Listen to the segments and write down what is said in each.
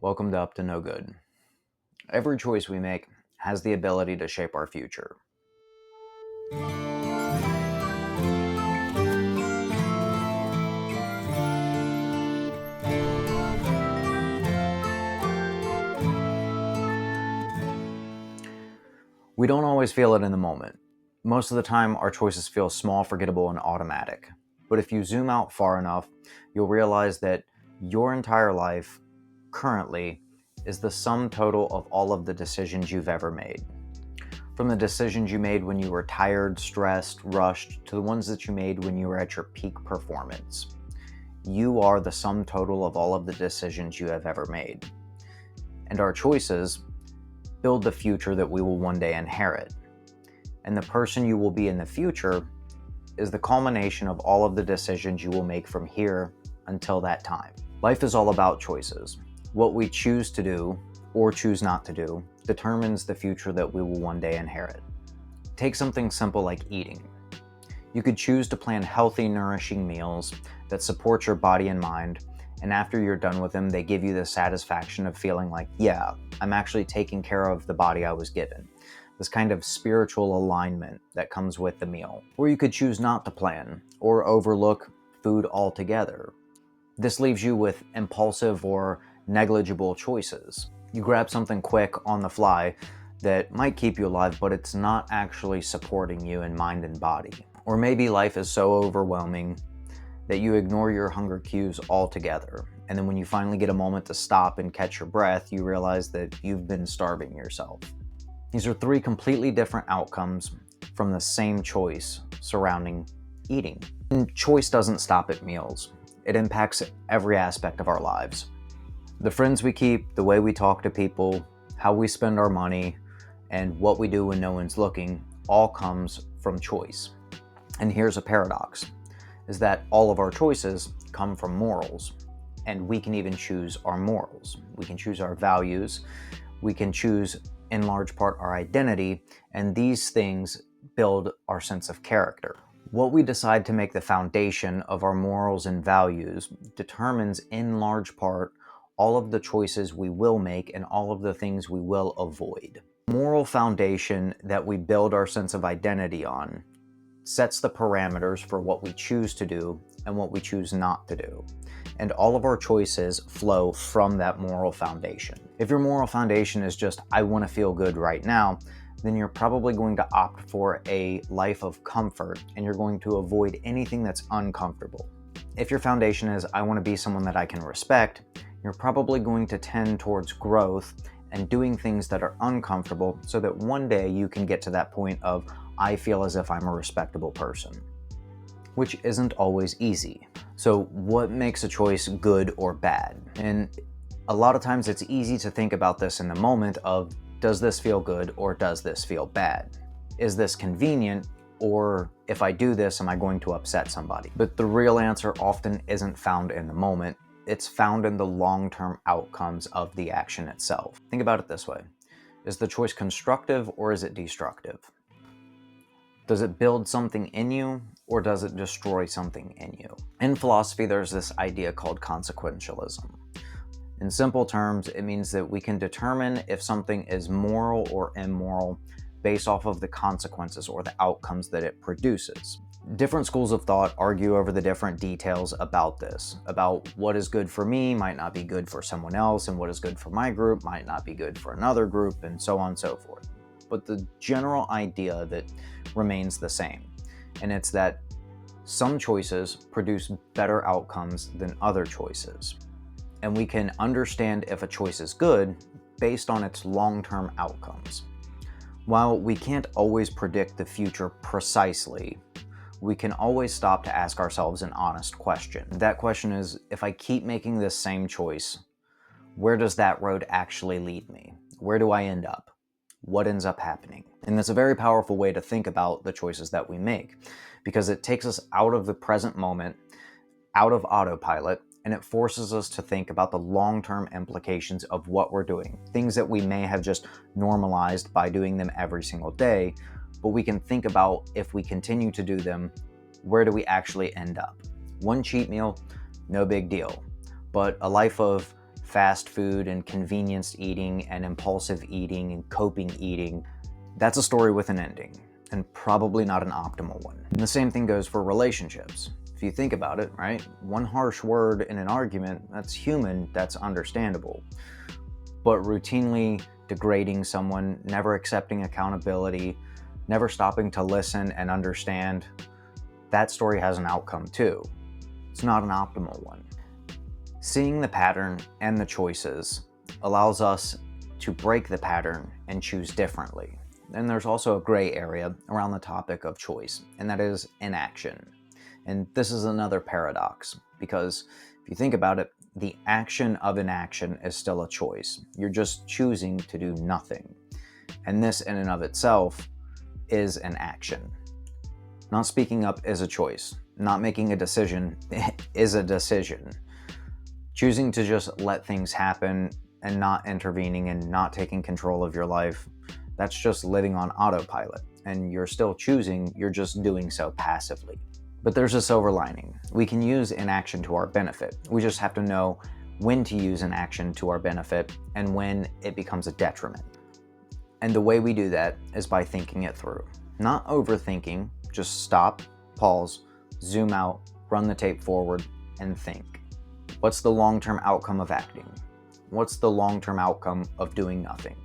Welcome to Up to No Good. Every choice we make has the ability to shape our future. We don't always feel it in the moment. Most of the time, our choices feel small, forgettable, and automatic. But if you zoom out far enough, you'll realize that your entire life, currently, is the sum total of all of the decisions you've ever made. From the decisions you made when you were tired, stressed, rushed, to the ones that you made when you were at your peak performance. You are the sum total of all of the decisions you have ever made. And our choices build the future that we will one day inherit. And the person you will be in the future is the culmination of all of the decisions you will make from here until that time. Life is all about choices. What we choose to do or choose not to do determines the future that we will one day inherit. Take something simple like eating. You could choose to plan healthy, nourishing meals that support your body and mind, and after you're done with them, they give you the satisfaction of feeling like, yeah, I'm actually taking care of the body I was given. This kind of spiritual alignment that comes with the meal. Or you could choose not to plan or overlook food altogether. This leaves you with impulsive or negligible choices. You grab something quick on the fly that might keep you alive, but it's not actually supporting you in mind and body. Or maybe life is so overwhelming that you ignore your hunger cues altogether. And then when you finally get a moment to stop and catch your breath, you realize that you've been starving yourself. These are three completely different outcomes from the same choice surrounding eating. And choice doesn't stop at meals. It impacts every aspect of our lives. The friends we keep, the way we talk to people, how we spend our money, and what we do when no one's looking, all comes from choice. And here's a paradox, is that all of our choices come from morals, and we can even choose our morals. We can choose our values, we can choose in large part our identity, and these things build our sense of character. What we decide to make the foundation of our morals and values determines in large part all of the choices we will make and all of the things we will avoid. Moral foundation that we build our sense of identity on sets the parameters for what we choose to do and what we choose not to do. And all of our choices flow from that moral foundation. If your moral foundation is just, I want to feel good right now, then you're probably going to opt for a life of comfort and you're going to avoid anything that's uncomfortable. If your foundation is, I want to be someone that I can respect, you're probably going to tend towards growth and doing things that are uncomfortable so that one day you can get to that point of, I feel as if I'm a respectable person, which isn't always easy. So what makes a choice good or bad? And a lot of times it's easy to think about this in the moment of, does this feel good or does this feel bad? Is this convenient, or if I do this, am I going to upset somebody? But the real answer often isn't found in the moment. It's found in the long-term outcomes of the action itself. Think about it this way. Is the choice constructive or is it destructive? Does it build something in you or does it destroy something in you? In philosophy, there's this idea called consequentialism. In simple terms, it means that we can determine if something is moral or immoral based off of the consequences or the outcomes that it produces. Different schools of thought argue over the different details about this, about what is good for me might not be good for someone else, and what is good for my group might not be good for another group, and so on and so forth. But the general idea that remains the same, and it's that some choices produce better outcomes than other choices. And we can understand if a choice is good based on its long-term outcomes. While we can't always predict the future precisely, we can always stop to ask ourselves an honest question. That question is, if I keep making this same choice, where does that road actually lead me? Where do I end up? What ends up happening? And that's a very powerful way to think about the choices that we make, because it takes us out of the present moment, out of autopilot, and it forces us to think about the long-term implications of what we're doing. Things that we may have just normalized by doing them every single day, but we can think about, if we continue to do them, where do we actually end up? One cheat meal, no big deal. But a life of fast food and convenience eating and impulsive eating and coping eating, that's a story with an ending, and probably not an optimal one. And the same thing goes for relationships. If you think about it, right? One harsh word in an argument, that's human, that's understandable. But routinely degrading someone, never accepting accountability, never stopping to listen and understand, that story has an outcome too. It's not an optimal one. Seeing the pattern and the choices allows us to break the pattern and choose differently. And there's also a gray area around the topic of choice, and that is inaction. And this is another paradox, because if you think about it, the action of inaction is still a choice. You're just choosing to do nothing. And this in and of itself is an action. Not speaking up is a choice. Not making a decision is a decision. Choosing to just let things happen and not intervening and not taking control of your life, that's just living on autopilot. And you're still choosing, you're just doing so passively. But there's a silver lining. We can use inaction to our benefit. We just have to know when to use inaction to our benefit and when it becomes a detriment. And the way we do that is by thinking it through. Not overthinking, just stop, pause, zoom out, run the tape forward, and think. What's the long-term outcome of acting? What's the long-term outcome of doing nothing?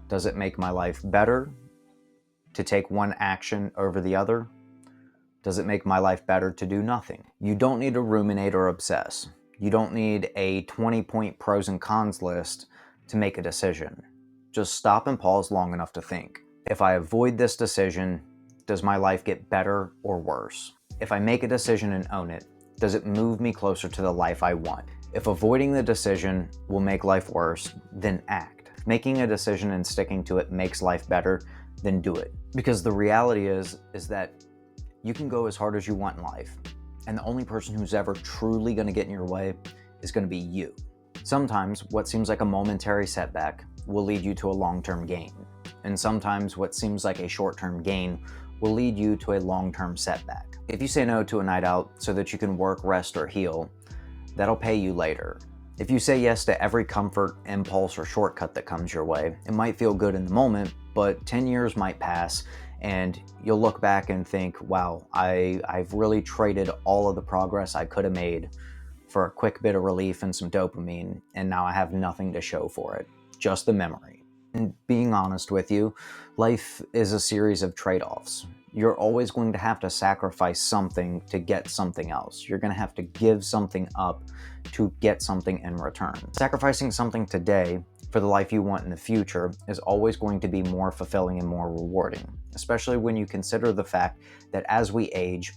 Does it make my life better to take one action over the other? Does it make my life better to do nothing? You don't need to ruminate or obsess. You don't need a 20-point pros and cons list to make a decision. Just stop and pause long enough to think. If I avoid this decision, does my life get better or worse? If I make a decision and own it, does it move me closer to the life I want? If avoiding the decision will make life worse, then act. If making a decision and sticking to it makes life better, then do it. Because the reality is that you can go as hard as you want in life, and the only person who's ever truly going to get in your way is going to be you. Sometimes what seems like a momentary setback will lead you to a long-term gain, and sometimes what seems like a short-term gain will lead you to a long-term setback. If you say no to a night out so that you can work, rest, or heal, that'll pay you later. If you say yes to every comfort, impulse, or shortcut that comes your way, it might feel good in the moment, but 10 years might pass and you'll look back and think, wow, I've really traded all of the progress I could have made for a quick bit of relief and some dopamine, and now I have nothing to show for it, just the memory. And being honest with you, life is a series of trade-offs. You're always going to have to sacrifice something to get something else. You're going to have to give something up to get something in return. Sacrificing something today for the life you want in the future is always going to be more fulfilling and more rewarding, especially when you consider the fact that as we age,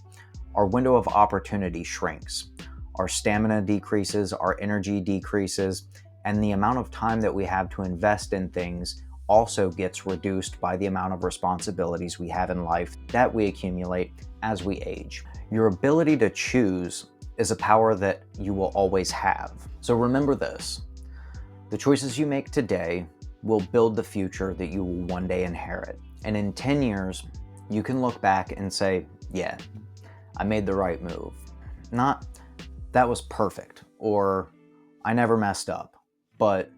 our window of opportunity shrinks. Our stamina decreases, our energy decreases, and the amount of time that we have to invest in things also gets reduced by the amount of responsibilities we have in life that we accumulate as we age. Your ability to choose is a power that you will always have. So remember this: the choices you make today will build the future that you will one day inherit. And in 10 years, you can look back and say, yeah, I made the right move. Not, that was perfect, or I never messed up, but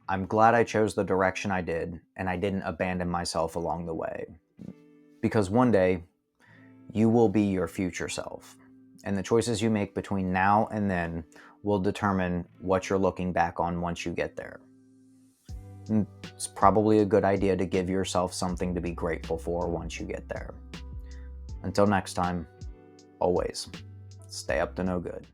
I'm glad I chose the direction I did and I didn't abandon myself along the way. Because one day, you will be your future self. And the choices you make between now and then will determine what you're looking back on once you get there. And it's probably a good idea to give yourself something to be grateful for once you get there. Until next time, always stay up to no good.